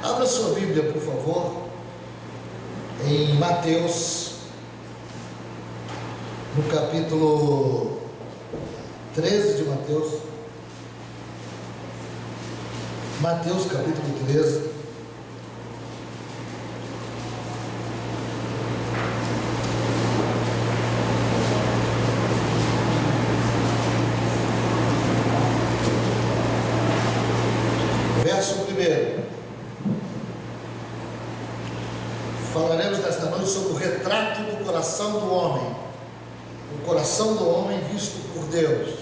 Abra sua Bíblia, por favor, em Mateus, no capítulo 13 de Mateus. Mateus, capítulo 13. Verso 1. Falaremos nesta noite sobre o retrato do coração do homem. O coração do homem visto por Deus.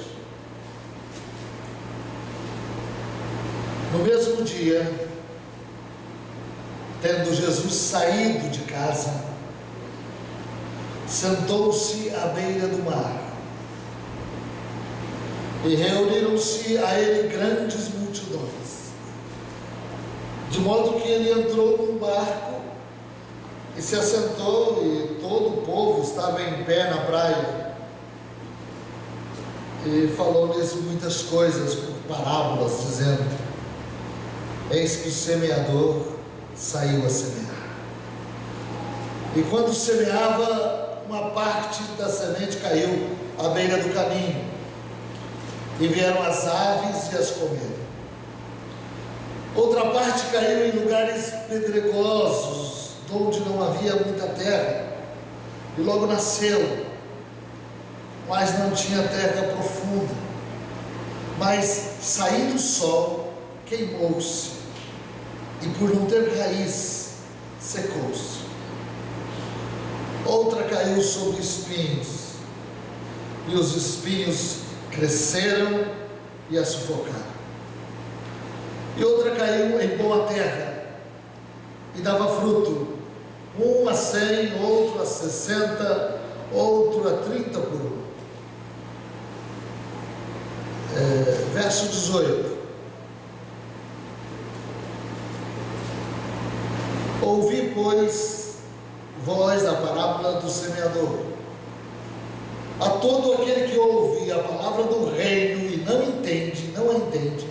No mesmo dia, tendo Jesus saído de casa, sentou-se à beira do mar. E reuniram-se a ele grandes multidões, de modo que ele entrou num barco e se assentou, e todo o povo estava em pé na praia. E falou-lhes muitas coisas por parábolas, dizendo: eis que o semeador saiu a semear. E quando semeava, uma parte da semente caiu à beira do caminho, e vieram as aves e as comeram. Outra parte caiu em lugares pedregosos, onde não havia muita terra, e logo nasceu, mas não tinha terra profunda. Mas, saindo o sol, queimou-se, e por não ter raiz, secou-se. Outra caiu sobre espinhos, e os espinhos cresceram e a sufocaram. E outra caiu em boa terra, e dava fruto, um a 100, outro a 60, outro a 30 por um. Verso 18. Ouvi, pois, voz da parábola do semeador. A todo aquele que ouve a palavra do reino e não entende, não a entende.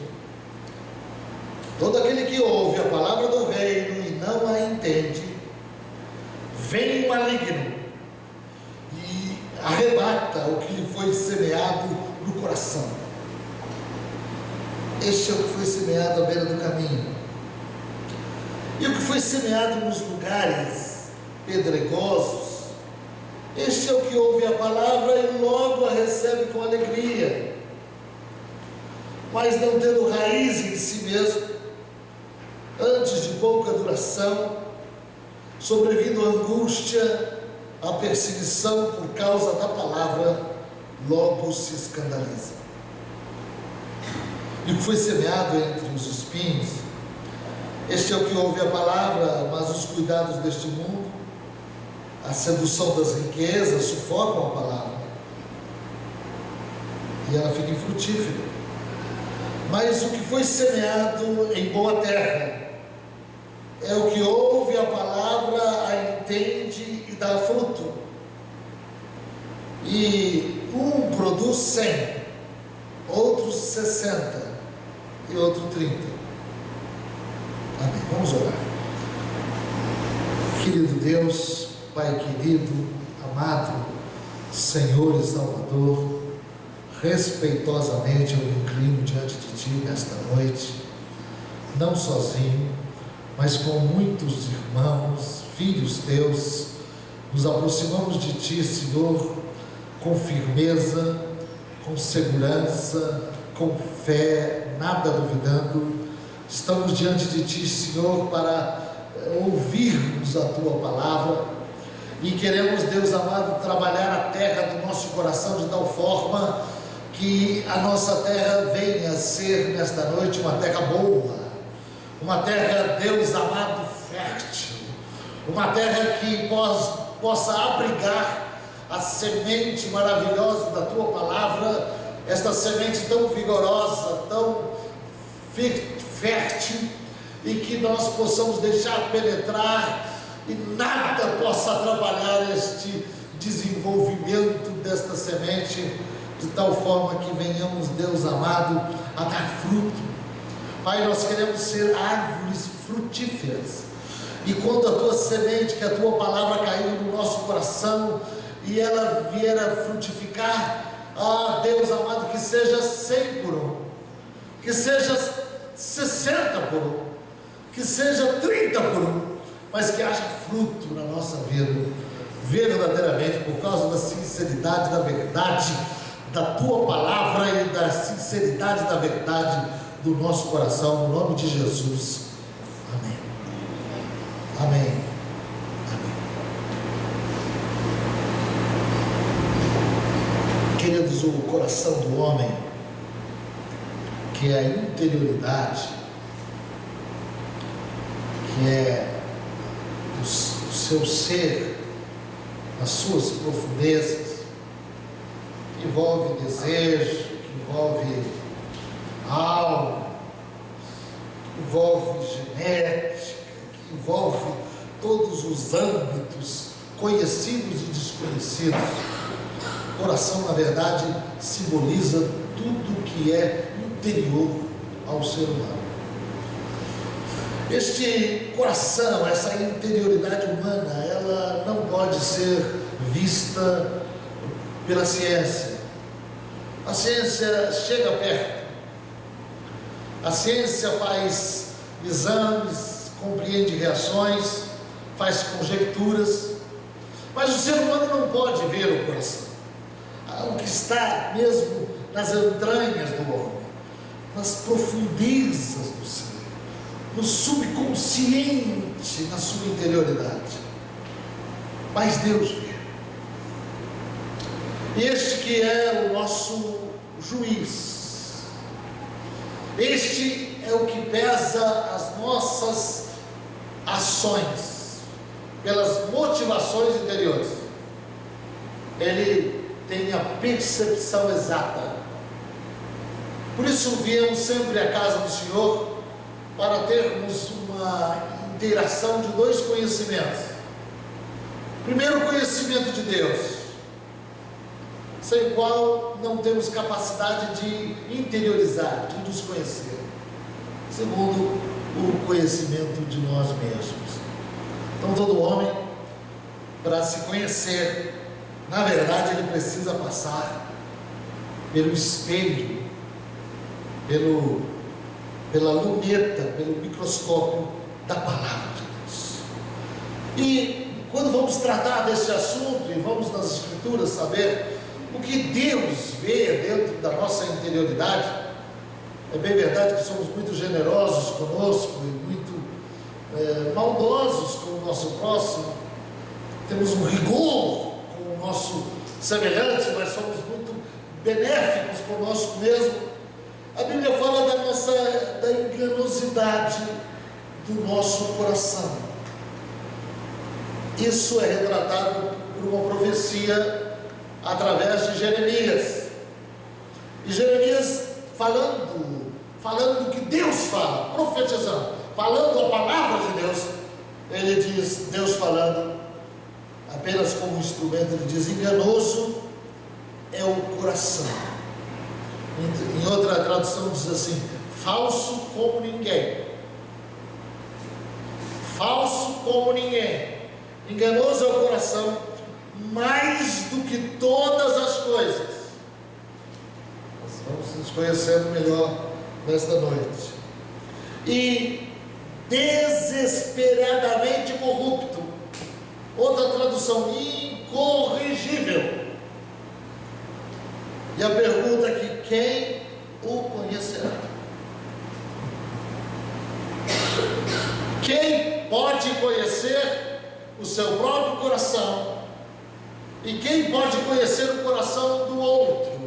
Todo aquele que ouve a palavra do reino e não a entende, vem o maligno e arrebata o que lhe foi semeado no coração. Este é o que foi semeado à beira do caminho. E o que foi semeado nos lugares pedregosos, este é o que ouve a palavra e logo a recebe com alegria, mas não tendo raiz em si mesmo, antes de pouca duração, sobrevindo a angústia, a perseguição por causa da palavra, logo se escandaliza. E o que foi semeado entre os espinhos, este é o que ouve a palavra, mas os cuidados deste mundo, a sedução das riquezas, sufocam a palavra, e ela fica infrutífera. Mas o que foi semeado em boa terra é o que ouve a palavra, a entende e dá fruto. E um produz 100, outro 60 e outro 30. Amém. Vamos orar. Querido Deus, Pai querido, amado, Senhor e Salvador, respeitosamente eu me inclino diante de Ti nesta noite, não sozinho, mas com muitos irmãos, filhos Teus. Nos aproximamos de Ti, Senhor, com firmeza, com segurança, com fé, nada duvidando. Estamos diante de Ti, Senhor, para ouvirmos a Tua palavra, e queremos, Deus amado, trabalhar a terra do nosso coração de tal forma que a nossa terra venha a ser nesta noite uma terra boa, uma terra, Deus amado, fértil, uma terra que possa abrigar a semente maravilhosa da Tua palavra, esta semente tão vigorosa, tão fértil, e que nós possamos deixar penetrar e nada possa atrapalhar este desenvolvimento desta semente, de tal forma que venhamos, Deus amado, a dar fruto, Pai, nós queremos ser árvores frutíferas. E quando a tua semente, que a tua palavra caiu no nosso coração e ela vier a frutificar, Deus amado, que seja 100 por 1, que seja 60 por 1, que seja 30 por 1, mas que haja fruto na nossa vida, verdadeiramente, por causa da sinceridade da verdade, da tua palavra e da sinceridade da verdade do nosso coração, no nome de Jesus. Amém. Amém. Amém. Queridos, o coração do homem, que é a interioridade, que é o seu ser, as suas profundezas, que envolve desejo, que envolve alma, que envolve genética, que envolve todos os âmbitos conhecidos e desconhecidos. O coração, na verdade, simboliza tudo que é interior ao ser humano. Este coração, essa interioridade humana, ela não pode ser vista pela ciência. A ciência chega perto. A ciência faz exames, compreende reações, faz conjecturas, mas o ser humano não pode ver o coração, o que está mesmo nas entranhas do homem, nas profundezas do ser, no subconsciente, na sua interioridade. Mas Deus vê. Este que é o nosso juiz, este é o que pesa as nossas ações, pelas motivações interiores. Ele tem a percepção exata. Por isso viemos sempre à casa do Senhor, para termos uma interação de dois conhecimentos. Primeiro, o conhecimento de Deus, sem o qual não temos capacidade de interiorizar, de nos conhecer. Segundo, o conhecimento de nós mesmos. Então, todo homem, para se conhecer, na verdade, ele precisa passar pelo espelho, pela luneta, pelo microscópio da palavra de Deus. E quando vamos tratar desse assunto e vamos nas Escrituras saber o que Deus vê dentro da nossa interioridade, é bem verdade que somos muito generosos conosco e muito maldosos com o nosso próximo, temos um rigor com o nosso semelhante, mas somos muito benéficos conosco mesmo. A Bíblia fala da enganosidade do nosso coração. Isso é retratado por uma profecia através de Jeremias. E Jeremias falando do que Deus fala, profetizando, falando a palavra de Deus, ele diz, Deus falando apenas como instrumento, ele diz: enganoso é o coração. Em outra tradução diz assim: falso como ninguém. Falso como ninguém. Enganoso é o coração, mais do que todas as coisas. Nós vamos nos conhecendo melhor nesta noite. E desesperadamente corrupto. Outra tradução: incorrigível. E a pergunta aqui: quem o conhecerá? Quem pode conhecer o seu próprio coração? E quem pode conhecer o coração do outro?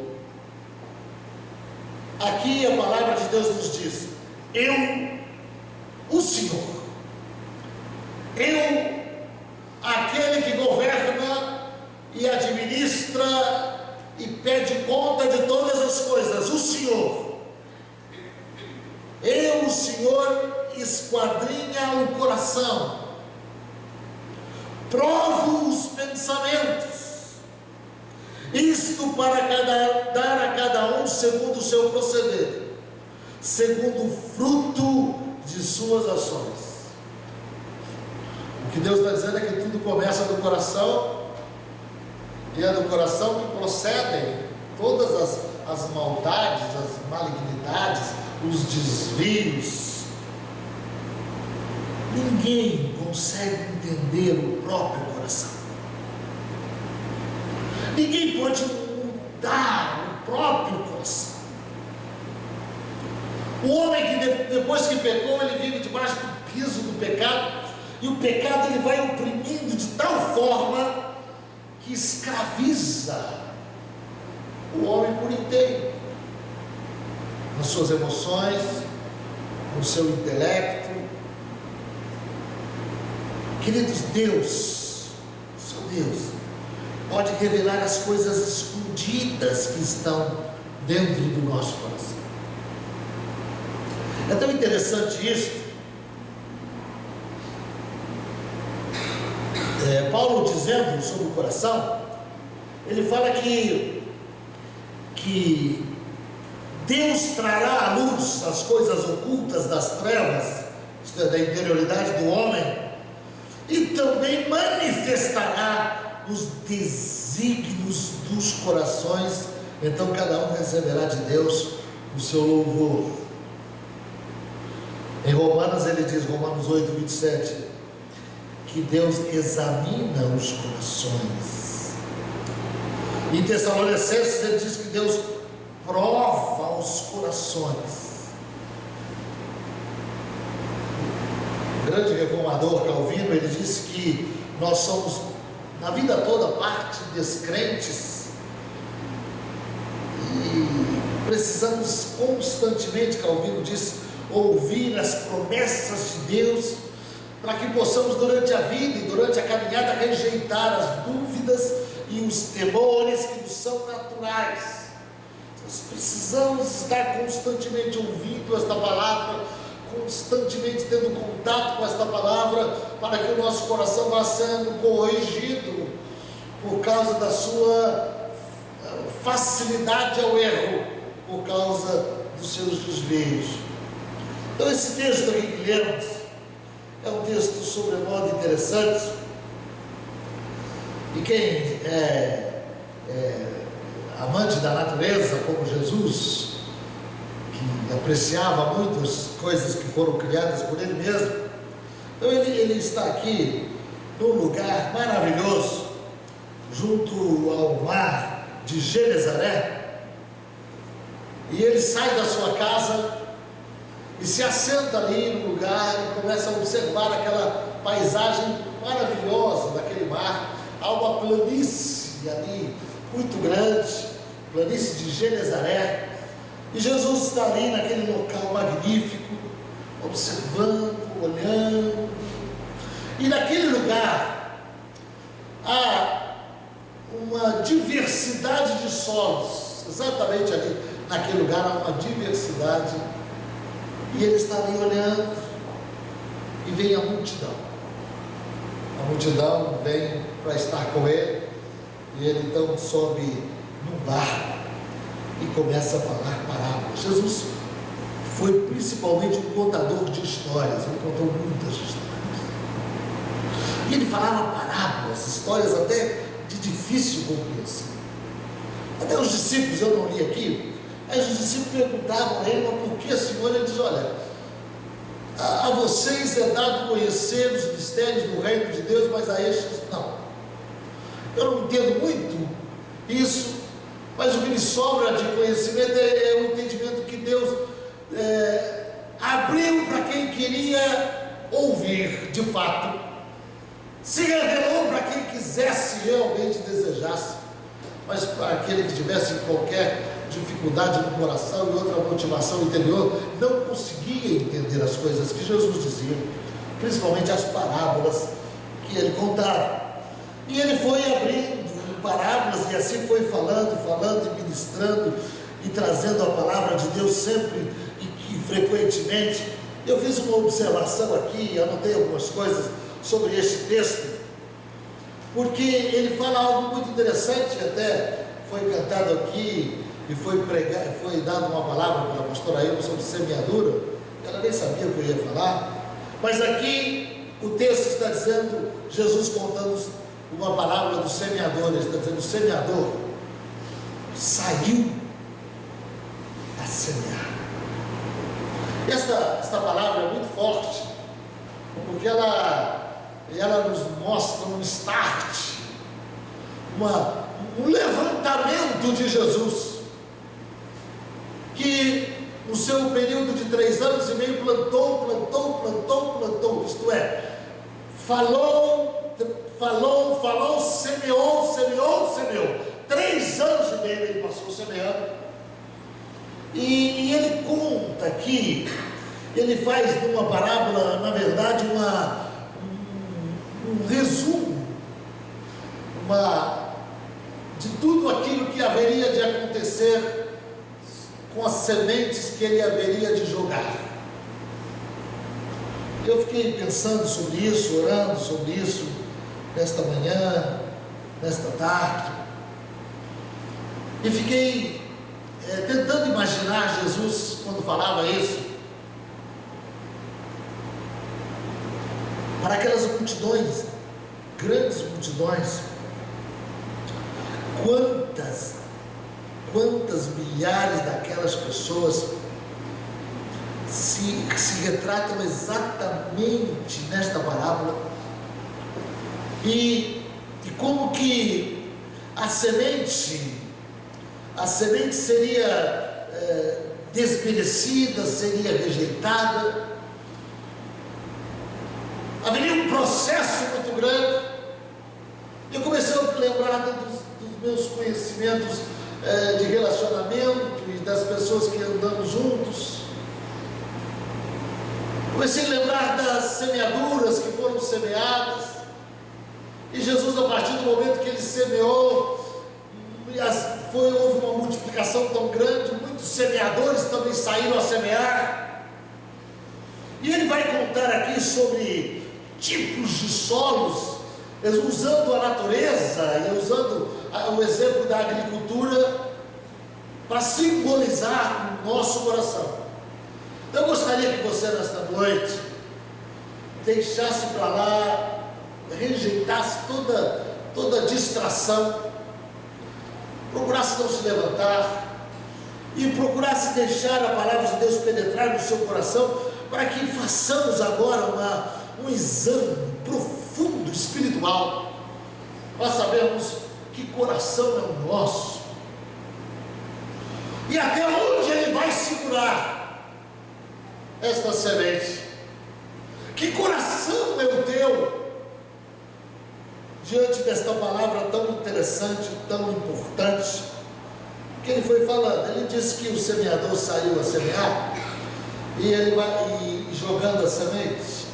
Aqui a palavra de Deus nos diz: eu, o Senhor, eu, aquele que governa e administra e pede conta de todas as coisas, o Senhor, eu, o Senhor, esquadrinha o coração, provo os pensamentos, isto para dar a cada um segundo o seu proceder. segundo o fruto de suas ações. O que Deus está dizendo é que tudo começa do coração, e é do coração que procedem todas as maldades, as malignidades, os desvios. Ninguém consegue entender o próprio coração. Ninguém pode mudar o próprio coração. O homem que depois que pecou, ele vive debaixo do piso do pecado, e o pecado ele vai oprimindo de tal forma que escraviza o homem por inteiro, nas suas emoções, no seu intelecto. Queridos, Deus, só Deus, pode revelar as coisas escondidas que estão dentro do nosso coração. É tão interessante isso. Paulo dizendo sobre o coração, ele fala que Deus trará à luz as coisas ocultas das trevas, isto é, da interioridade do homem, e também manifestará os desígnios dos corações. Então cada um receberá de Deus o seu louvor. Em Romanos ele diz, Romanos 8, 27, que Deus examina os corações. Em Tessalonicenses ele diz que Deus prova os corações. O grande reformador Calvino, ele disse que nós somos, na vida toda, parte descrentes, e precisamos constantemente, Calvino disse, ouvir as promessas de Deus, para que possamos durante a vida e durante a caminhada rejeitar as dúvidas e os temores que nos são naturais. Nós precisamos estar constantemente ouvindo esta palavra, constantemente tendo contato com esta palavra, para que o nosso coração vá sendo corrigido por causa da sua facilidade ao erro, por causa dos seus desvios. Então esse texto aqui que lemos é um texto sobremodo interessante, e quem é amante da natureza, como Jesus, que apreciava muito as coisas que foram criadas por Ele mesmo, então ele está aqui num lugar maravilhoso, junto ao mar de Genezaré, e ele sai da sua casa e se assenta ali no lugar e começa a observar aquela paisagem maravilhosa daquele mar. Há uma planície ali muito grande, planície de Genezaré, e Jesus está ali naquele local magnífico, observando, olhando, e naquele lugar há uma diversidade de solos, exatamente ali naquele lugar há uma diversidade. E ele está ali olhando, e vem a multidão. A multidão vem para estar com ele, e ele então sobe num barco e começa a falar parábolas. Jesus foi principalmente um contador de histórias, ele contou muitas histórias. E ele falava parábolas, histórias até de difícil compreensão. Até os discípulos, eu não li aqui, aí os discípulos perguntavam a ele, mas por que, Senhor? Ele diz, olha, a vocês é dado conhecer os mistérios do reino de Deus, mas a estes não. Eu não entendo muito isso, mas o que me sobra de conhecimento é o entendimento que Deus abriu para quem queria ouvir de fato, se revelou para quem quisesse realmente desejasse, mas para aquele que tivesse qualquer dificuldade no coração e outra motivação interior, não conseguia entender as coisas que Jesus dizia, principalmente as parábolas que ele contava. E ele foi abrindo parábolas, e assim foi falando e ministrando e trazendo a palavra de Deus sempre e frequentemente. Eu fiz uma observação aqui, anotei algumas coisas sobre este texto, porque ele fala algo muito interessante, até foi cantado aqui, e foi dada uma palavra para a pastora Ilma sobre semeadura, ela nem sabia o que eu ia falar, mas aqui o texto está dizendo, Jesus contando uma parábola do semeador, ele está dizendo, o semeador saiu a semear. Esta palavra é muito forte, porque ela nos mostra um start, um levantamento de Jesus, que no seu período de 3 anos e meio plantou, isto é, falou, semeou. 3 anos e meio ele passou semeando, e ele conta aqui, ele faz numa parábola, na verdade, um resumo, de tudo aquilo que haveria de acontecer com as sementes que ele haveria de jogar. Eu fiquei pensando sobre isso, orando sobre isso, nesta manhã, nesta tarde, e fiquei tentando imaginar Jesus quando falava isso, para aquelas multidões, grandes multidões. Quantas milhares daquelas pessoas se retratam exatamente nesta parábola, e como que a semente seria desmerecida, seria rejeitada, haveria um processo muito grande. Eu comecei a lembrar dos meus conhecimentos de relacionamento e das pessoas que andamos juntos. Comecei a lembrar das semeaduras que foram semeadas, e Jesus, a partir do momento que ele semeou, houve uma multiplicação tão grande, muitos semeadores também saíram a semear, e ele vai contar aqui sobre tipos de solos, usando a natureza e usando o exemplo da agricultura para simbolizar o nosso coração. Então eu gostaria que você nesta noite deixasse para lá, rejeitasse toda distração, procurasse não se levantar e procurasse deixar a palavra de Deus penetrar no seu coração, para que façamos agora um exame profundo espiritual, para sabermos que coração é o nosso e até onde ele vai segurar esta semente. Que coração é o teu diante desta palavra tão interessante, tão importante, que ele foi falando? Ele disse que o semeador saiu a semear, e ele vai jogando a semente.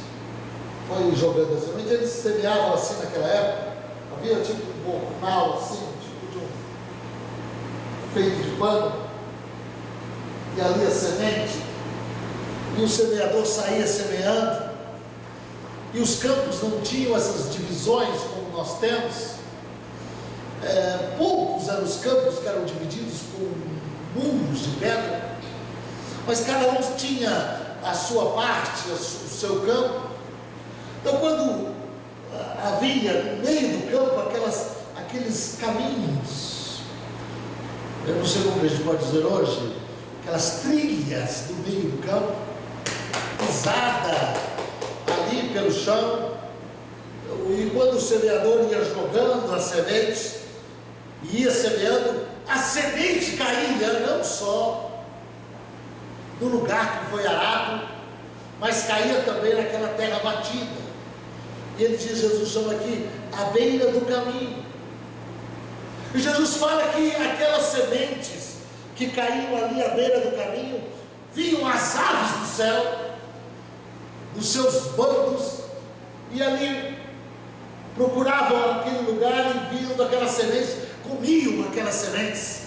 Foi jogando a semente. Eles semeavam assim naquela época, havia tipo um bornal assim, tipo de feito de pano, e ali a semente, e o semeador saía semeando, e os campos não tinham essas divisões como nós temos. Poucos eram os campos que eram divididos com muros de pedra, mas cada um tinha a sua parte, o seu campo. Então, quando havia no meio do campo aqueles caminhos, eu não sei como a gente pode dizer hoje, aquelas trilhas do meio do campo, pisada ali pelo chão, e quando o semeador ia jogando a semente, ia semeando, a semente caía não só no lugar que foi arado, mas caía também naquela terra batida. E ele diz, Jesus chama aqui a beira do caminho. E Jesus fala que aquelas sementes que caíam ali à beira do caminho, vinham as aves do céu, dos seus bandos, e ali procuravam aquele lugar e viam daquelas sementes, comiam aquelas sementes,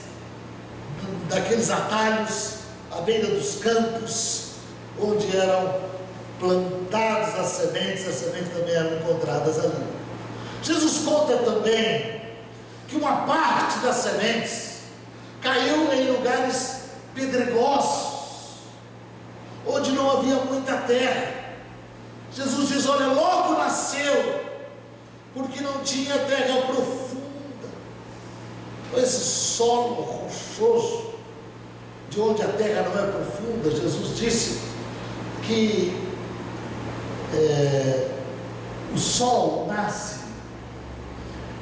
daqueles atalhos, à beira dos campos, onde eram plantadas as sementes também eram encontradas ali. Jesus conta também que uma parte das sementes caiu em lugares pedregosos, onde não havia muita terra. Jesus diz: olha, logo nasceu, porque não tinha terra profunda. Esse solo rochoso, de onde a terra não é profunda, Jesus disse que o sol nasce,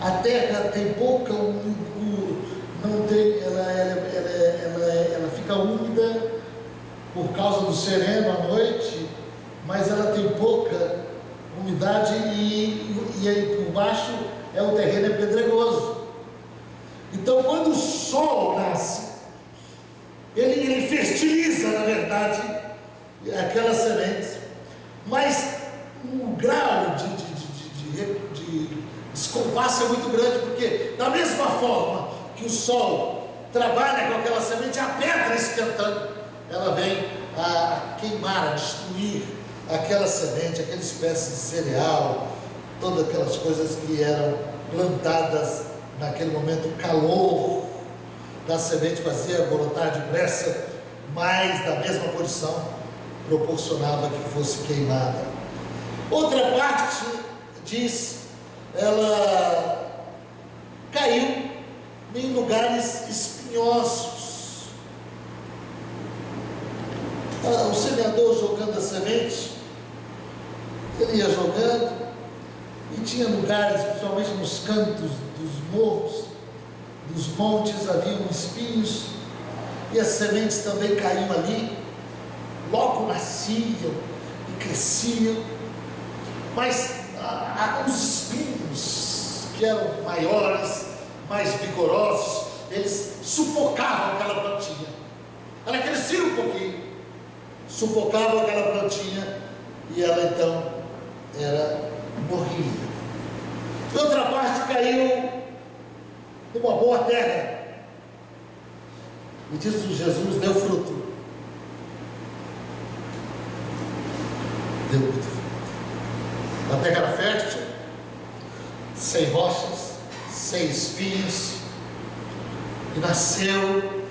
a terra tem pouca não tem, ela fica úmida por causa do sereno à noite, mas ela tem pouca umidade e aí por baixo o terreno é pedregoso. Então, quando o sol nasce, ele fertiliza, na verdade, aquela semente, mas o grau de descompasso é muito grande, porque da mesma forma que o sol trabalha com aquela semente, a pedra esquentando, ela vem a queimar, a destruir aquela semente, aquela espécie de cereal, todas aquelas coisas que eram plantadas naquele momento. O calor da semente fazia brotar depressa, mas da mesma condição proporcionava que fosse queimada. Outra parte diz, ela caiu em lugares espinhosos. O semeador jogando a semente, ele ia jogando, e tinha lugares, principalmente nos cantos dos morros, dos montes, haviam espinhos, e as sementes também caíam ali, logo nasciam e cresciam, mas os espinhos, que eram maiores, mais vigorosos, eles sufocavam aquela plantinha. Ela crescia um pouquinho, sufocava aquela plantinha, e ela então morria. Outra parte caiu numa boa terra, e diz que Jesus deu fruto. Deu muito fruto. A terra era fértil, sem rochas, sem espinhos, e nasceu,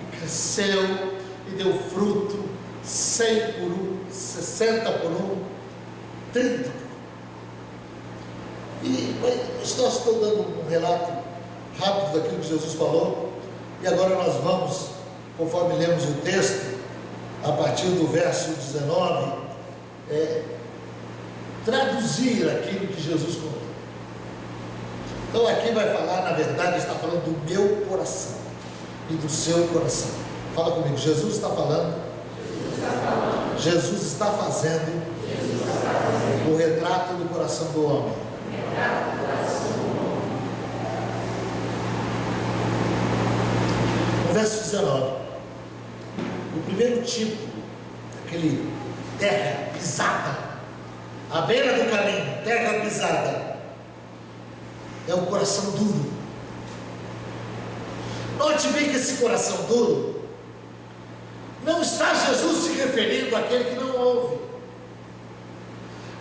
e cresceu, e deu fruto, 100 por 1, 60 por 1, 30 por 1. E estou dando um relato rápido daquilo que Jesus falou, e agora nós vamos, conforme lemos o texto, a partir do verso 19, traduzir aquilo que Jesus contou. Então aqui vai falar, na verdade, está falando do meu coração e do seu coração. Fala comigo, Jesus está falando, Jesus está fazendo o retrato do coração do homem. No verso 19, o primeiro tipo, aquele terra pisada, à beira do caminho, terra pisada, é o coração duro. Note bem que esse coração duro, não está Jesus se referindo àquele que não ouve,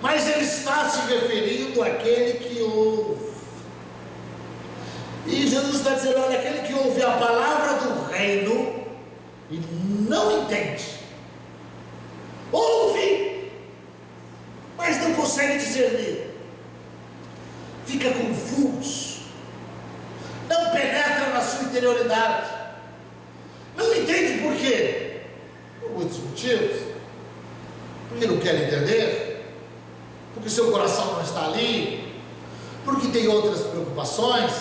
mas ele está se referindo àquele que ouve. E Jesus está dizendo: olha, aquele que ouve a palavra do reino e não entende, ouve, mas não consegue discernir, fica confuso, não penetra na sua interioridade, não entende por quê? Por muitos motivos. Porque não quer entender, porque seu coração não está ali, porque tem outras preocupações,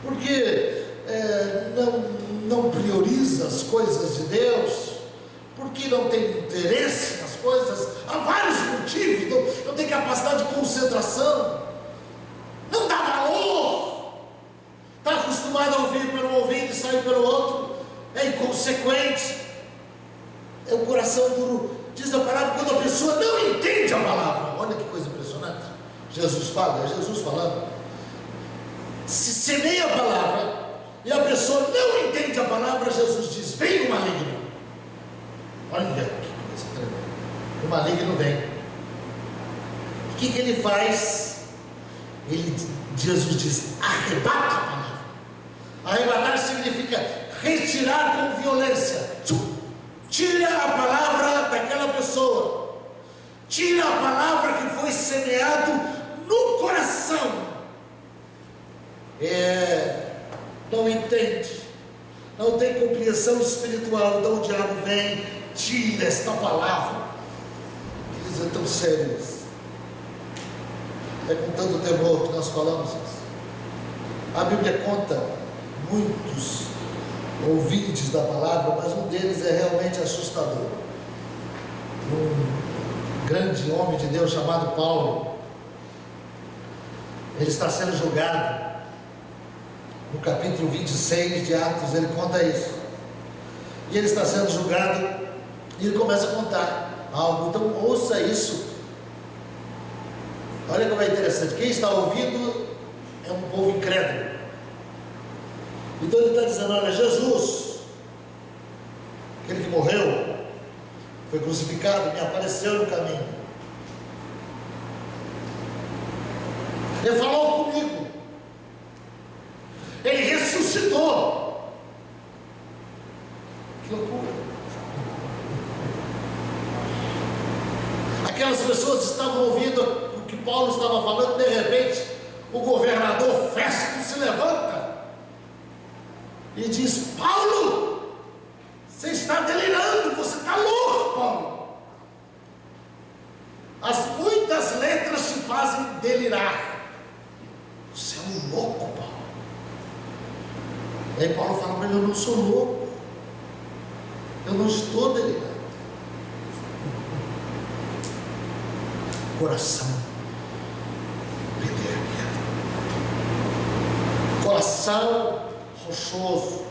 porque não prioriza as coisas de Deus, porque não tem interesse nas coisas. Há vários motivos. Não tem capacidade de concentração, não dá valor, está acostumado a ouvir pelo ouvido e sair pelo outro, é inconsequente, é o coração duro. Diz a palavra, quando a pessoa não entende a palavra, olha que coisa impressionante. Jesus fala, é Jesus falando, se semeia a palavra e a pessoa não entende a palavra, Jesus diz: vem o maligno. Olha que coisa tremenda. O maligno vem. O que ele faz? Jesus diz: arrebata a palavra. Arrebatar significa retirar com violência. Tira a palavra daquela pessoa, tira a palavra que foi semeado no coração. Não entende, não tem compreensão espiritual, então o diabo vem, tira esta palavra. Eles é tão sérios. É com tanto temor que nós falamos isso. A Bíblia conta muitos ouvintes da palavra, mas um deles é realmente assustador. Um grande homem de Deus chamado Paulo, ele está sendo julgado. No capítulo 26 de Atos ele conta isso. E ele está sendo julgado e ele começa a contar algo. Então ouça isso. Olha como é interessante. Quem está ouvindo é um povo incrédulo. Então ele está dizendo: olha, Jesus, aquele que morreu, foi crucificado, me apareceu no caminho. Ele falou comigo. Ele ressuscitou. Que loucura. Aquelas pessoas estavam ouvindo o que Paulo estava falando. De repente o governador Festo se levanta e diz: Paulo, você está delirando, você está louco, Paulo. As muitas letras te fazem delirar. Você é um louco, Paulo. Aí Paulo fala para ele: eu não sou louco, eu não estou delirando. Coração coração rochoso.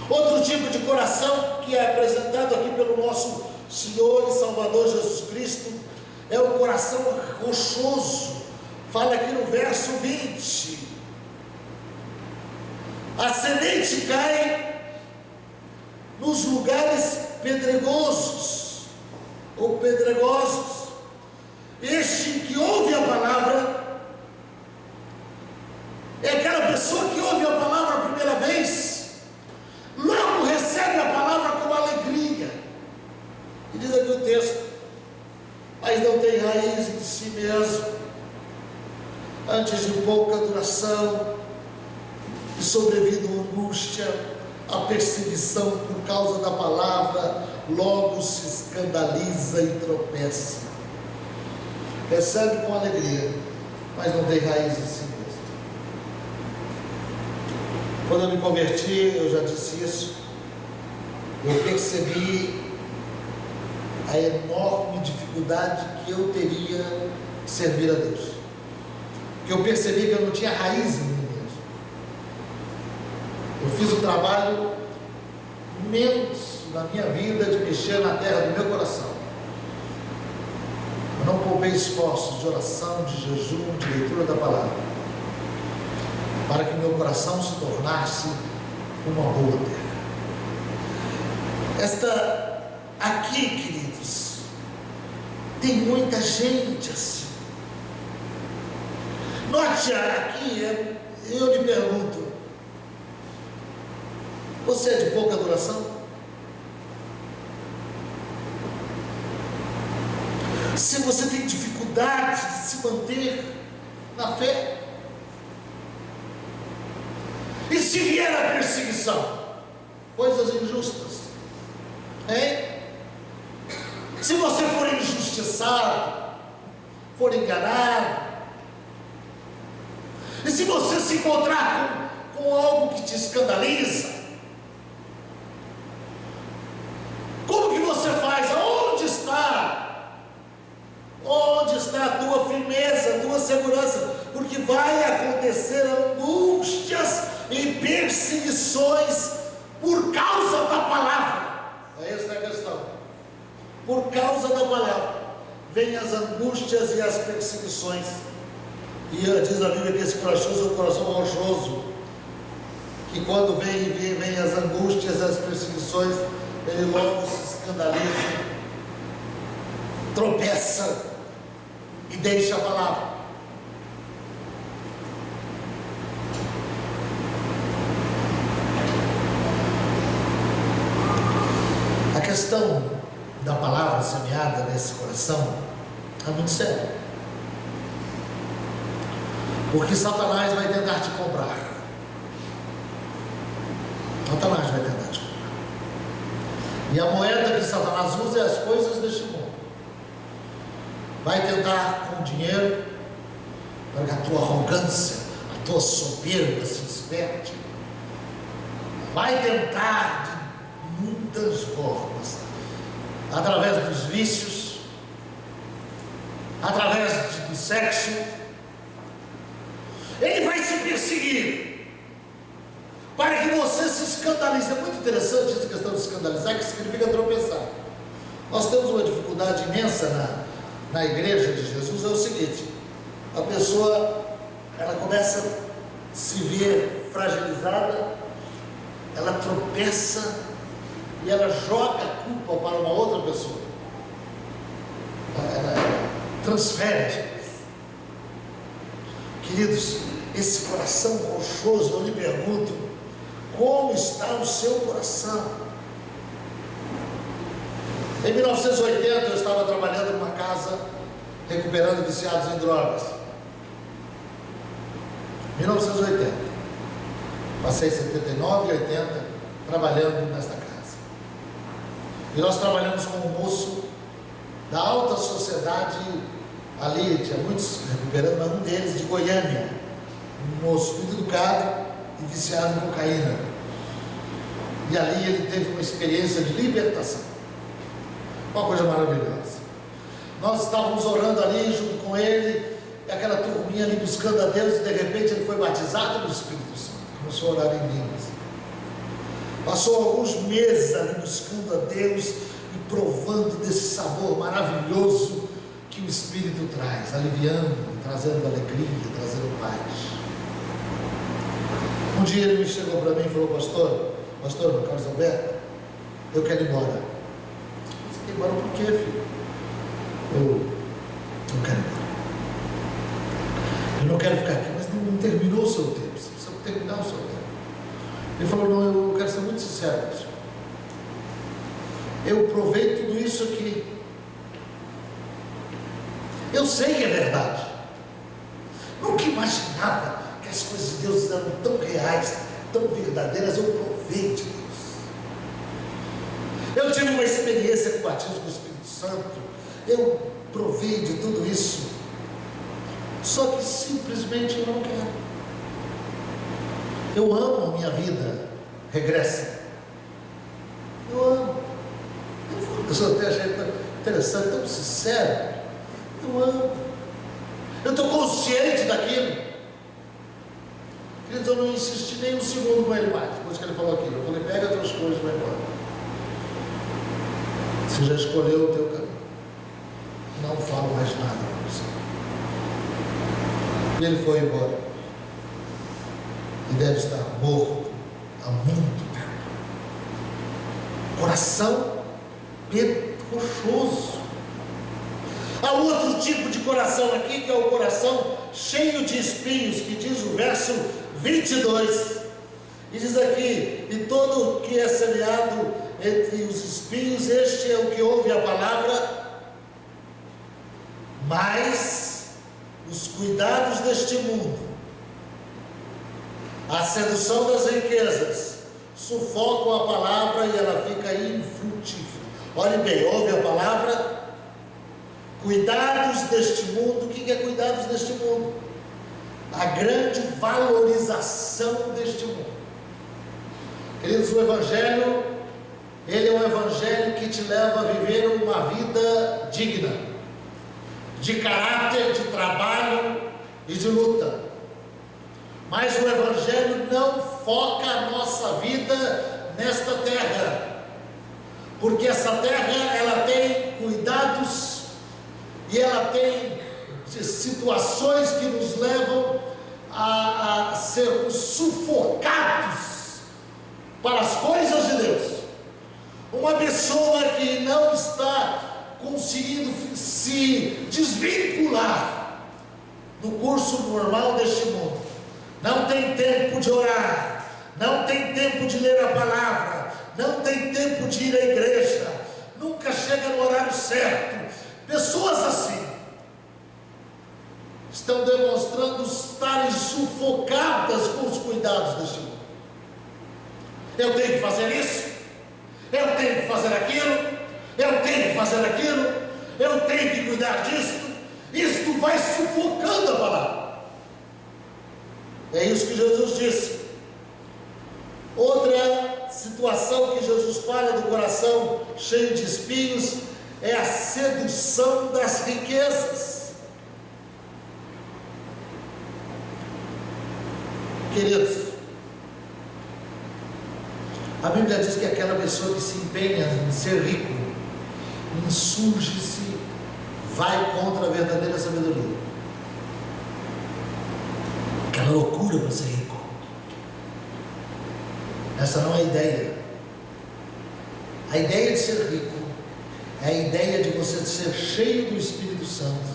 Outro tipo de coração que é apresentado aqui pelo nosso Senhor e Salvador Jesus Cristo é o coração rochoso. Fala aqui no verso 20: a semente cai nos lugares pedregosos ou pedregosos. Este que ouve a palavra é aquela pessoa que ouve a palavra a primeira vez, logo recebe a palavra com alegria. E diz aqui o texto: mas não tem raiz em si mesmo, antes de pouca duração, e sobrevindo a angústia, a perseguição por causa da palavra, logo se escandaliza e tropeça. Recebe com alegria, mas não tem raiz em si mesmo. Quando eu me converti, eu já disse isso, eu percebi a enorme dificuldade que eu teria de servir a Deus. Que eu percebi que eu não tinha raiz em mim mesmo. Eu fiz um trabalho imenso na minha vida de mexer na terra do meu coração. Eu não poupei esforços de oração, de jejum, de leitura da palavra, para que meu coração se tornasse uma boa terra. Aqui, queridos, tem muita gente assim. Note aqui, eu lhe pergunto: você é de pouca duração? Se você tem dificuldade de se manter na fé, e se vier a perseguição, coisas injustas, hein? Se você for injustiçado, for enganado, e se você se encontrar com algo que te escandaliza, como que você faz? Onde está a tua firmeza, a tua segurança? Porque vai acontecer angústias e perseguições por causa da palavra. Essa é a questão. Por causa da palavra vem as angústias e as perseguições. E diz a Bíblia que esse coração é um coração rochoso, que quando vem as angústias e as perseguições, ele logo se escandaliza, tropeça e deixa a palavra. questão da palavra semeada nesse coração é muito séria, porque Satanás vai tentar te comprar. Satanás vai tentar te comprar. E a moeda que Satanás usa é as coisas deste mundo. Vai tentar com dinheiro, para que a tua arrogância, a tua soberba se desperte. Vai tentar de muitas formas, através dos vícios, através do sexo. Ele vai te perseguir para que você se escandalize. É muito interessante essa questão de escandalizar, que significa tropeçar. Nós temos uma dificuldade imensa na igreja de Jesus. É o seguinte: a pessoa, ela começa a se ver fragilizada, ela tropeça e ela joga a culpa para uma outra pessoa. Ela transfere as coisas. Queridos, esse coração rochoso, eu lhe pergunto, como está o seu coração? Em 1980 eu estava trabalhando numa casa recuperando viciados em drogas. 1980. Passei 79 e 80 trabalhando nesta casa. E nós trabalhamos com um moço da alta sociedade ali, tinha muitos recuperando, mas um deles de Goiânia. Um moço muito educado e viciado em cocaína. E ali ele teve uma experiência de libertação. Uma coisa maravilhosa. Nós estávamos orando ali junto com ele, e aquela turminha ali buscando a Deus, e de repente ele foi batizado pelo Espírito Santo. Começou a orar em línguas. Passou alguns meses ali buscando a Deus e provando desse sabor maravilhoso que o Espírito traz, aliviando, trazendo alegria, trazendo paz. Um dia ele me chegou para mim e falou: Pastor, Carlos Alberto, eu quero ir embora. Você quer ir embora por quê, filho? Eu quero ir embora. Eu não quero ficar aqui, mas não terminou o seu tempo. Você precisa terminar o seu tempo. Ele falou: não, eu quero ser muito sincero com o senhor. Eu provei tudo isso aqui. Eu sei que é verdade. Nunca imaginava que as coisas de Deus eram tão reais, tão verdadeiras. Eu provei de Deus. Eu tive uma experiência com o batismo do Espírito Santo. Eu provei de tudo isso. Só que simplesmente eu não quero. Eu amo a minha vida regressa. Eu amo. Eu sou até achei tão interessante, tão sincero. Eu amo. Eu estou consciente daquilo. Queridos, eu não insisti nem um segundo com ele mais. Depois que ele falou aquilo, eu falei: pega as tuas coisas e vai embora. Você já escolheu o teu caminho. Não falo mais nada com você. E ele foi embora. E deve estar morto há muito tempo. Coração rochoso. Há outro tipo de coração aqui, que é o coração cheio de espinhos, que diz o verso 22. E diz aqui: e todo o que é semeado entre os espinhos, este é o que ouve a palavra, mas os cuidados deste mundo, a sedução das riquezas, sufocam a palavra e ela fica infrutífera. Olhe bem, ouve a palavra, cuidados deste mundo. O que é cuidados deste mundo? A grande valorização deste mundo. Queridos, o Evangelho, ele é um Evangelho que te leva a viver uma vida digna, de caráter, de trabalho e de luta. Mas o Evangelho não foca a nossa vida nesta terra, porque essa terra, ela tem cuidados e ela tem situações que nos levam a sermos sufocados para as coisas de Deus. Uma pessoa que não está conseguindo se desvincular do curso normal deste mundo, não tem tempo de orar, não tem tempo de ler a palavra, não tem tempo de ir à igreja, sufocadas com os cuidados deste mundo. Eu tenho que fazer isso, eu tenho que fazer aquilo, eu tenho que fazer aquilo, eu tenho que cuidar disso. Isto vai sufocando a palavra. É isso que Jesus disse. Outra situação que Jesus fala do coração cheio de espinhos é a sedução das riquezas. Queridos, a Bíblia diz que aquela pessoa que se empenha em ser rico, insurge-se, vai contra a verdadeira sabedoria. Aquela loucura para ser rico. Essa não é a ideia. A ideia de ser rico é a ideia de você ser cheio do Espírito Santo.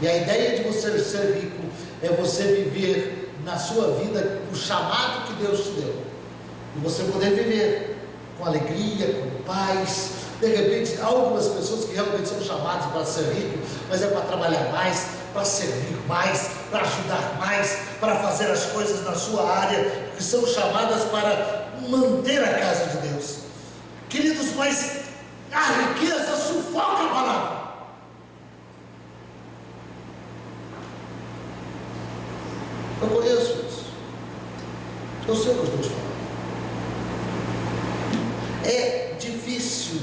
E a ideia de você ser rico é você viver na sua vida o chamado que Deus te deu. E você poder viver com alegria, com paz. De repente, há algumas pessoas que realmente são chamadas para ser rico, mas é para trabalhar mais, para servir mais, para ajudar mais, para fazer as coisas na sua área, que são chamadas para manter a casa de Deus. Queridos, mas a riqueza sufoca a palavra. Eu conheço isso. Eu sei o que eu estou te falando. É difícil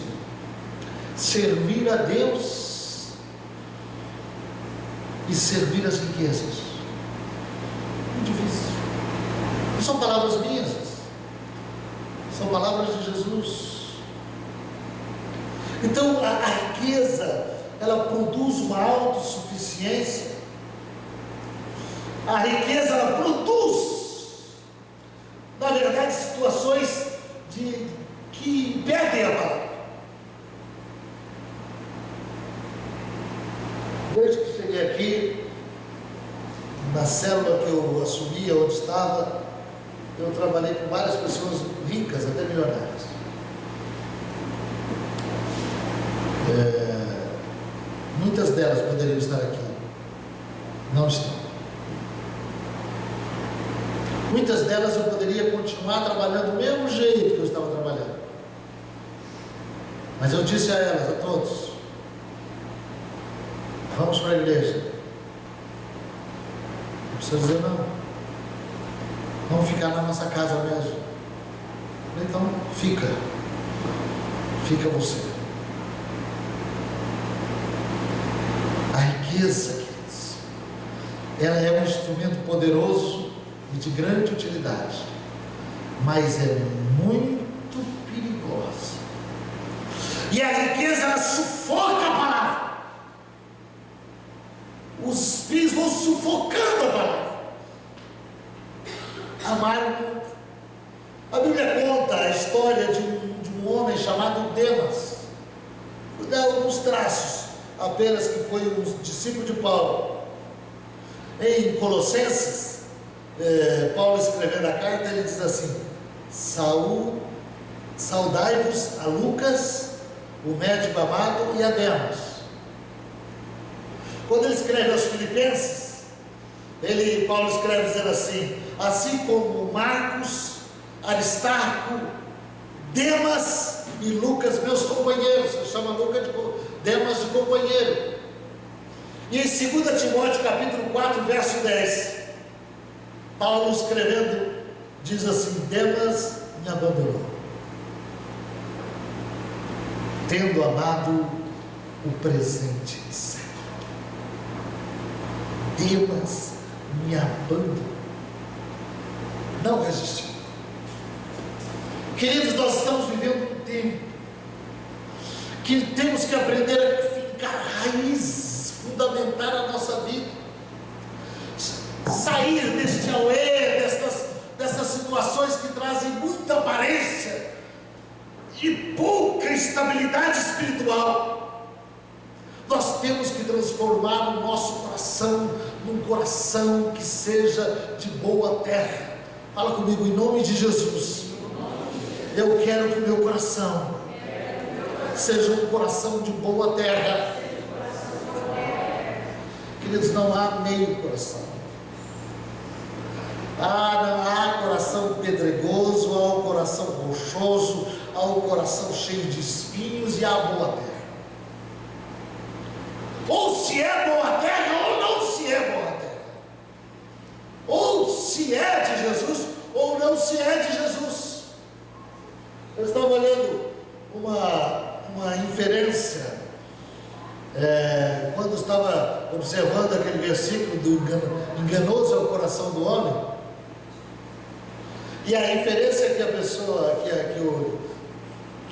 servir a Deus e servir as riquezas. Muito difícil. Não são palavras minhas, são palavras de Jesus. Então a riqueza, ela produz uma autossuficiência. A riqueza, ela produz, na verdade, situações que impedem a palavra. Desde que cheguei aqui, na célula que eu assumia, onde estava, eu trabalhei com várias pessoas ricas, até milionárias. Muitas delas poderiam estar aqui, não estão. Muitas delas eu poderia continuar trabalhando do mesmo jeito que eu estava trabalhando. Mas eu disse a elas, a todos: vamos para a igreja. Não precisa dizer não. Vamos ficar na nossa casa mesmo. Então, fica você. A riqueza, queridos, ela é um instrumento poderoso e de grande utilidade, mas é muito perigosa. E a riqueza, ela sufoca a palavra. Os espinhos vão sufocando a palavra. Amar o mundo. A Bíblia conta a história de um homem chamado Demas. Vou dar alguns traços apenas, que foi um discípulo de Paulo. Em Colossenses, Paulo escrevendo a carta, ele diz assim: saudai-vos a Lucas, o médico amado, e a Demas. Quando ele escreve aos Filipenses, Paulo escreve dizendo assim como Marcos, Aristarco, Demas e Lucas, meus companheiros. Ele chama Demas de companheiro. E em 2 Timóteo capítulo 4, verso 10, Paulo escrevendo, diz assim: Demas me abandonou, tendo amado o presente século. Demas me abandonou, não resistiu. Queridos, nós estamos vivendo um tempo que temos que aprender a fincar raízes, fundamentar a nossa vida, sair deste auê, dessas situações que trazem muita aparência e pouca estabilidade espiritual. Nós temos que transformar o nosso coração num coração que seja de boa terra. Fala comigo, em nome de Jesus. Eu quero que o meu coração seja um coração de boa terra. Queridos, não há meio coração. Há coração pedregoso, há o coração rochoso, há o coração cheio de espinhos e há a boa terra. Ou se é boa terra ou não se é boa terra. Ou se é de Jesus ou não se é de Jesus. Eu estava olhando uma inferência quando estava observando aquele versículo do enganoso é o coração do homem. E a inferência que a pessoa, que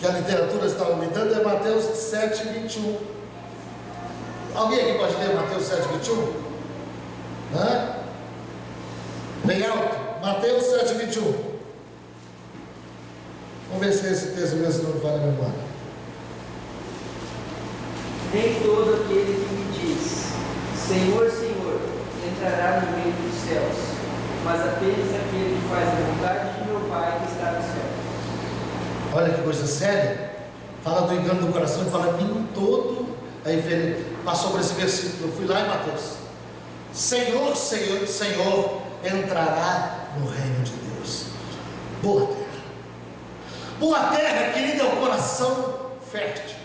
a literatura estava me dando é Mateus 7, 21. Alguém aqui pode ler Mateus 7, 21? Bem alto. Mateus 7, 21. Vamos ver se é esse texto mesmo, se não me falha a memória. Nem todo aquele que me diz, Senhor, Senhor, entrará no reino dos céus, mas apenas aquele que faz a vontade de meu Pai que está no céu. Olha que coisa séria. Fala do engano do coração e fala nem todo. Aí passou por esse versículo. Eu fui lá em Mateus. Senhor, Senhor, Senhor, entrará no reino de Deus. Boa terra. Boa terra, querida, é o coração fértil.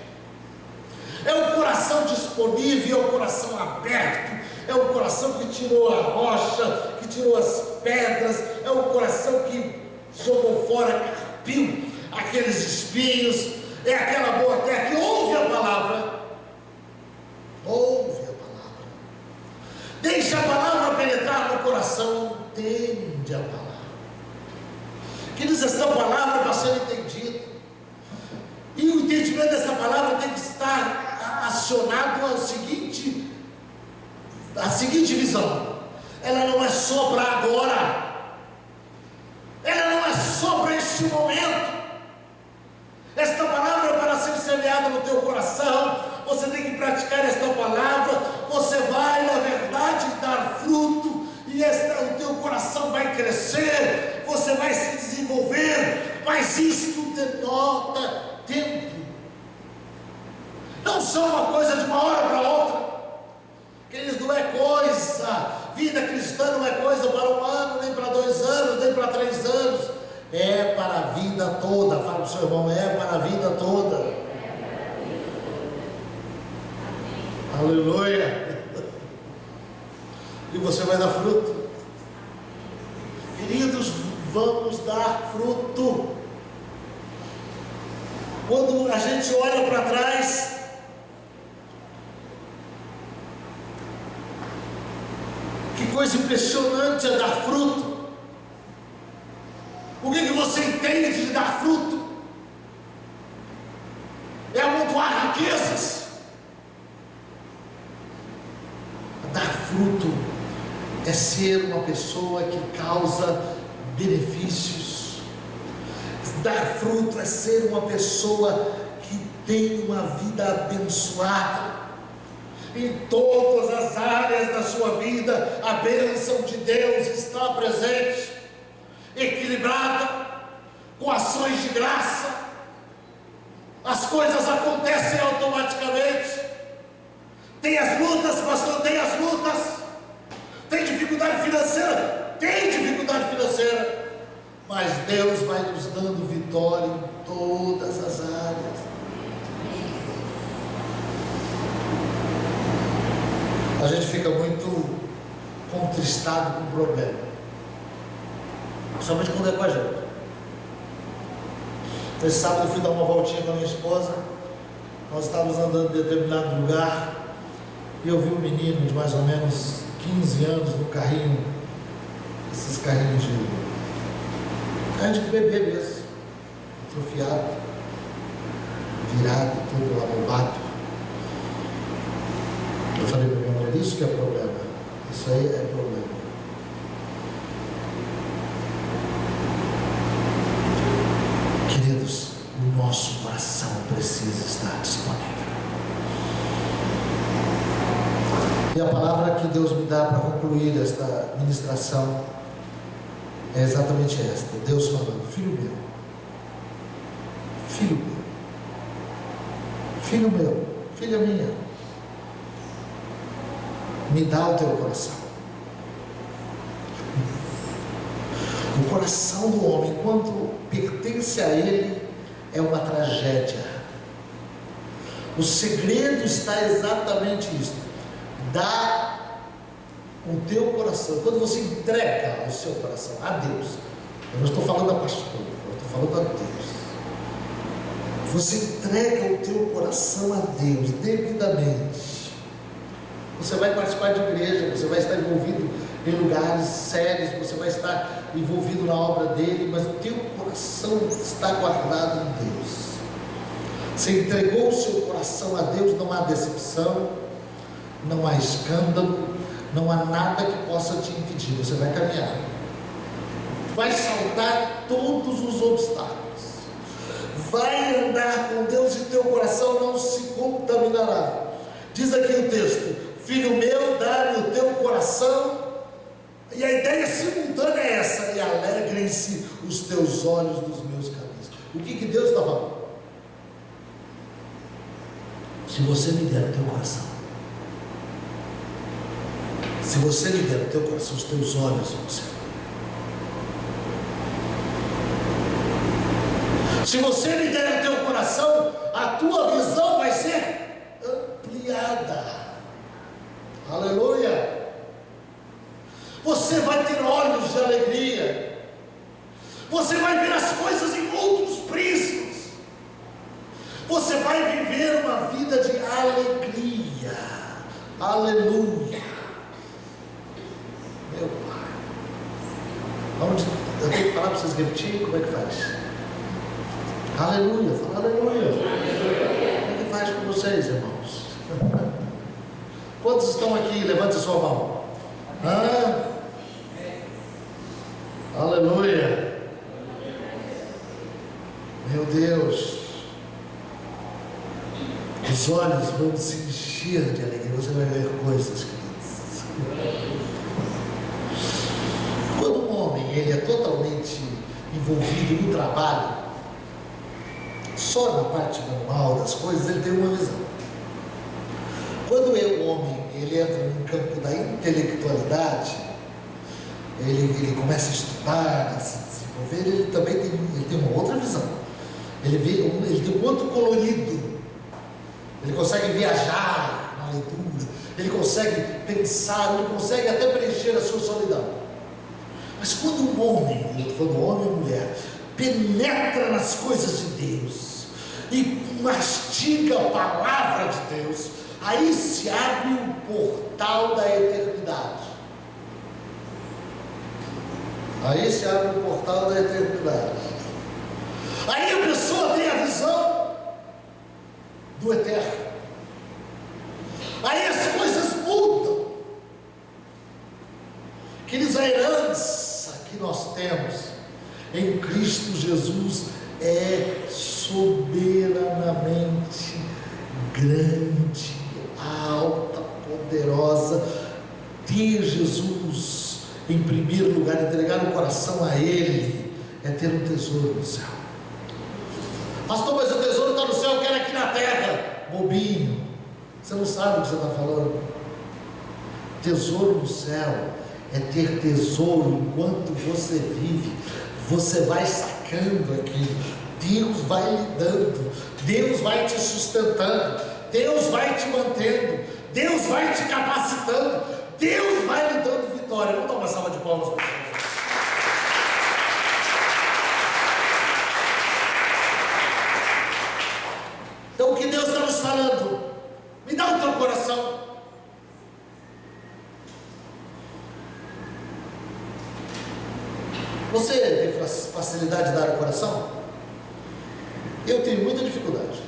É o coração disponível, é o coração aberto, é o coração que tirou a rocha, que tirou as pedras, é o coração que jogou fora, carpiu aqueles espinhos, é aquela boa terra que ouve a palavra, deixa a palavra penetrar no coração, entende a palavra. Queridos, essa palavra para ser entendida, e o entendimento dessa palavra tem que estar acionado à seguinte visão. Ela não é só para agora, ela não é só para este momento. Esta palavra é para ser semeada no teu coração. Você tem que praticar esta palavra. Você vai, na verdade, dar fruto, e o teu coração vai crescer, você vai se desenvolver, mas isto denota tempo. Não são uma coisa de uma hora para outra. Queridos, não é coisa, vida cristã não é coisa para 1 ano, nem para 2 anos, nem para 3 anos, é para a vida toda. Fala para o seu irmão, é para a vida toda. Aleluia. E você vai dar fruto. Queridos, vamos dar fruto. Quando a gente olha para trás, que coisa impressionante é dar fruto. O que você entende de dar fruto? É amontoar riquezas. Dar fruto é ser uma pessoa que causa benefícios. Dar fruto é ser uma pessoa que tem uma vida abençoada. Em todas as áreas da sua vida, a bênção de Deus está presente, equilibrada, com ações de graça. As coisas acontecem automaticamente. Tem as lutas, pastor, tem as lutas. Tem dificuldade financeira? Tem dificuldade financeira. Mas Deus vai nos dando vitória em todas as áreas. A gente fica muito contristado com o problema, principalmente quando é com a gente. Esse sábado eu fui dar uma voltinha com a minha esposa. Nós estávamos andando em determinado lugar e eu vi um menino de mais ou menos 15 anos no carrinho, esses carrinhos de bebê mesmo, atrofiado, virado, todo abombado. Eu falei para minha mulher, isso que é problema, isso aí é problema. Queridos, o nosso coração precisa estar disponível. E a palavra que Deus me dá para concluir esta ministração é exatamente esta. Deus falando, filho meu, filho meu, filho meu, filha minha, me dá o teu coração. O coração do homem, quando pertence a ele, é uma tragédia. O segredo está exatamente isso. Dá o teu coração. Quando você entrega o seu coração a Deus, eu não estou falando a pastor, eu estou falando a Deus. Você entrega o teu coração a Deus devidamente. Você vai participar de igreja, você vai estar envolvido em lugares sérios, você vai estar envolvido na obra dele, mas o teu coração está guardado em Deus. Você entregou o seu coração a Deus, não há decepção, não há escândalo, não há nada que possa te impedir. Você vai caminhar, vai saltar todos os obstáculos, vai andar com Deus e teu coração não se contaminará. Diz aqui o texto: filho meu, dá-me o teu coração. E a ideia simultânea é essa: e alegrem-se os teus olhos dos meus caminhos. O que Deus está falando? Se você me der o teu coração, se você me der o teu coração, os teus olhos vão se abrir. Se você me der o teu coração, a tua visão vai ser ampliada. Aleluia! Você vai ter olhos de alegria. Você vai ver as coisas em outros prismas. Você vai viver uma vida de alegria. Aleluia! Meu Pai. Onde eu tenho que falar para vocês repetirem? Como é que faz? Aleluia! Fala aleluia! Como é que faz com vocês, irmãos? Quantos estão aqui? Levante a sua mão. Aleluia! Meu Deus! Os olhos vão se encher de alegria. Você vai ver coisas, queridos. Quando um homem ele é totalmente envolvido no trabalho, só na parte normal das coisas, ele tem uma visão. Quando o homem ele entra no campo da intelectualidade, ele começa a estudar, a se desenvolver, ele também tem uma outra visão. Ele tem um outro colorido. Ele consegue viajar na leitura, ele consegue pensar, ele consegue até preencher a sua solidão. Mas quando um homem, eu estou falando homem ou mulher, penetra nas coisas de Deus e mastiga a palavra de Deus, aí se abre o portal da eternidade. Aí se abre o portal da eternidade. Aí a pessoa tem a visão do eterno. Aí as coisas mudam. Queridos, a herança que nós temos em Cristo Jesus é soberanamente grande, alta, poderosa. Ter Jesus em primeiro lugar, entregar o coração a Ele, é ter um tesouro no céu. Pastor, mas o tesouro está no céu, eu quero aqui na terra. Bobinho, você não sabe o que você está falando. Tesouro no céu é ter tesouro enquanto você vive. Você vai sacando aquilo, Deus vai lhe dando, Deus vai te sustentando, Deus vai te mantendo, Deus vai te capacitando, Deus vai lhe dando vitória. Vamos dar uma salva de palmas para você. Então o que Deus está nos falando? Me dá o teu coração. Você tem facilidade de dar o coração? Eu tenho muita dificuldade.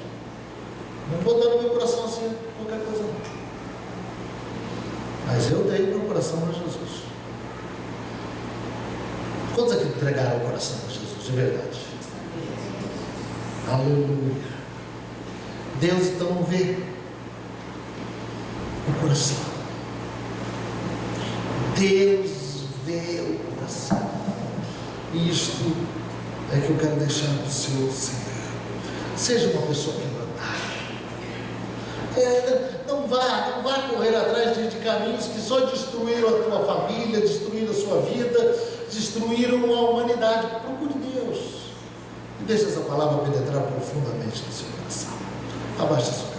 Não vou dar no meu coração assim, qualquer coisa não. Mas eu dei meu coração a Jesus. Quantos aqui entregaram o coração a Jesus de verdade? Aleluia. Deus então vê o coração. Deus vê o coração. Isto é que eu quero deixar para o seu ser. Seja uma pessoa quebrantada. Não vá correr atrás de caminhos que só destruíram a tua família, destruíram a sua vida, destruíram a humanidade. Deixa essa palavra penetrar profundamente no seu coração. Abaixe a sua